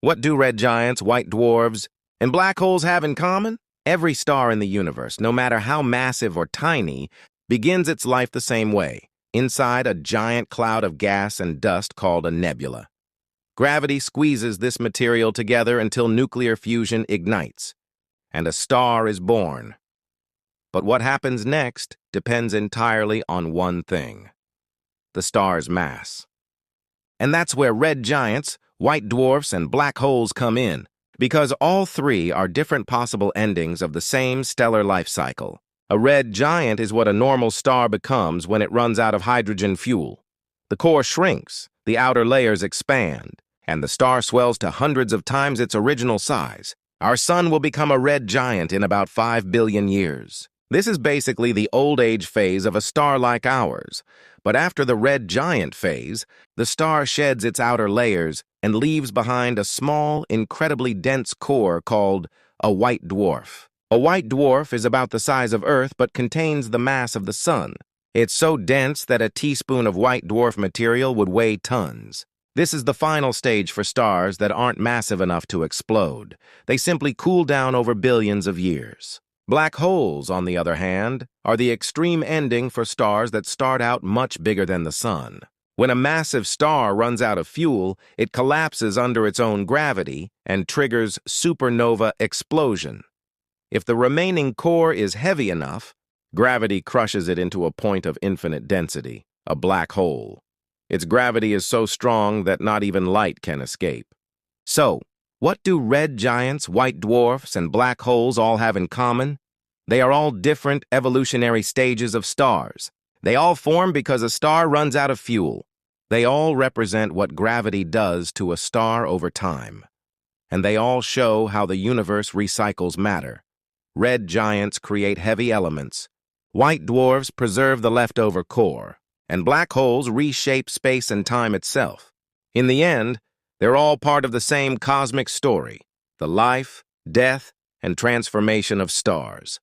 What do red giants, white dwarves, and black holes have in common? Every star in the universe, no matter how massive or tiny, begins its life the same way, inside a giant cloud of gas and dust called a nebula. Gravity squeezes this material together until nuclear fusion ignites, and a star is born. But what happens next depends entirely on one thing: the star's mass. And that's where red giants, white dwarfs, and black holes come in, because all three are different possible endings of the same stellar life cycle. A red giant is what a normal star becomes when it runs out of hydrogen fuel. The core shrinks, the outer layers expand, and the star swells to hundreds of times its original size. Our sun will become a red giant in about 5 billion years. This is basically the old age phase of a star like ours. But after the red giant phase, the star sheds its outer layers and leaves behind a small, incredibly dense core called a white dwarf. A white dwarf is about the size of Earth but contains the mass of the sun. It's so dense that a teaspoon of white dwarf material would weigh tons. This is the final stage for stars that aren't massive enough to explode. They simply cool down over billions of years. Black holes, on the other hand, are the extreme ending for stars that start out much bigger than the sun. When a massive star runs out of fuel, it collapses under its own gravity and triggers supernova explosion. If the remaining core is heavy enough, gravity crushes it into a point of infinite density, a black hole. Its gravity is so strong that not even light can escape. So, what do red giants, white dwarfs, and black holes all have in common? They are all different evolutionary stages of stars. They all form because a star runs out of fuel. They all represent what gravity does to a star over time. And they all show how the universe recycles matter. Red giants create heavy elements. White dwarfs preserve the leftover core. And black holes reshape space and time itself. In the end, they're all part of the same cosmic story: the life, death, and transformation of stars.